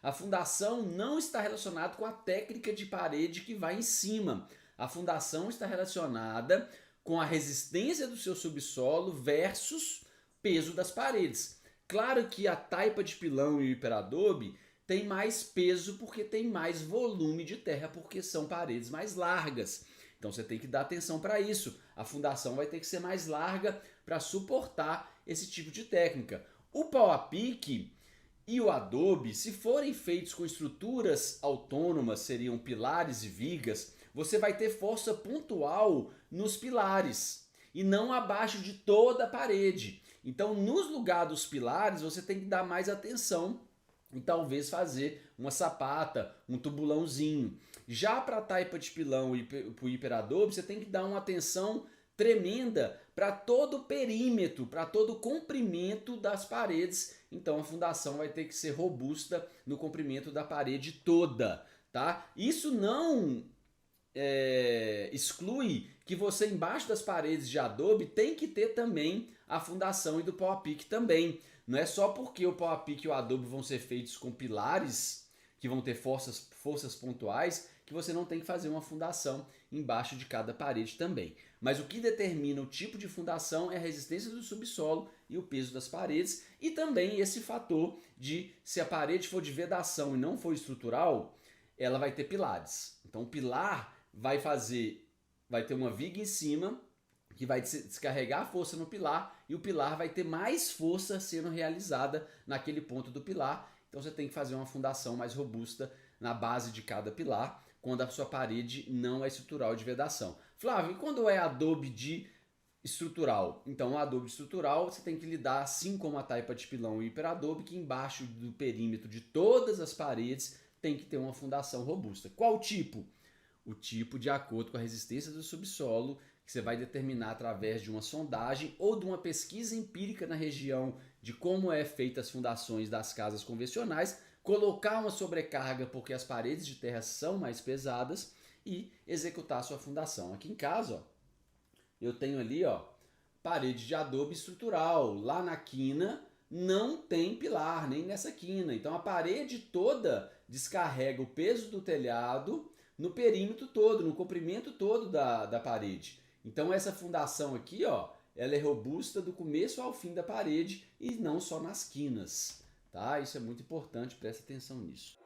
A fundação não está relacionada com a técnica de parede que vai em cima. A fundação está relacionada com a resistência do seu subsolo versus peso das paredes. Claro que a taipa de pilão e o hiperadobe tem mais peso porque tem mais volume de terra, porque são paredes mais largas. Então você tem que dar atenção para isso. A fundação vai ter que ser mais larga para suportar esse tipo de técnica. O pau a pique e o adobe, se forem feitos com estruturas autônomas, seriam pilares e vigas, você vai ter força pontual nos pilares e não abaixo de toda a parede. Então, nos lugares dos pilares, você tem que dar mais atenção e talvez fazer uma sapata, um tubulãozinho. Já para a taipa de pilão e para o hiperadobe, você tem que dar uma atenção tremenda para todo o perímetro, para todo o comprimento das paredes. Então a fundação vai ter que ser robusta no comprimento da parede toda, tá? Isso não exclui que você embaixo das paredes de adobe tem que ter também a fundação e do pau a pique também. Não é só porque o pau a pique e o adobe vão ser feitos com pilares que vão ter forças pontuais que você não tem que fazer uma fundação embaixo de cada parede também. Mas o que determina o tipo de fundação é a resistência do subsolo e o peso das paredes e também esse fator de se a parede for de vedação e não for estrutural, ela vai ter pilares. Então o pilar vai ter uma viga em cima que vai descarregar a força no pilar e o pilar vai ter mais força sendo realizada naquele ponto do pilar. Então você tem que fazer uma fundação mais robusta na base de cada pilar quando a sua parede não é estrutural de vedação. Flávio, e quando é adobe de estrutural? Então o adobe estrutural você tem que lidar assim como a taipa de pilão e hiperadobe, que embaixo do perímetro de todas as paredes tem que ter uma fundação robusta. Qual tipo? O tipo de acordo com a resistência do subsolo, que você vai determinar através de uma sondagem ou de uma pesquisa empírica na região de como é feita as fundações das casas convencionais, colocar uma sobrecarga porque as paredes de terra são mais pesadas e executar a sua fundação. Aqui em casa, ó, eu tenho ali, ó, parede de adobe estrutural. Lá na quina não tem pilar, nem nessa quina. Então a parede toda descarrega o peso do telhado no perímetro todo, no comprimento todo da parede. Então essa fundação aqui, ó, ela é robusta do começo ao fim da parede e não só nas quinas, tá? Isso é muito importante, presta atenção nisso.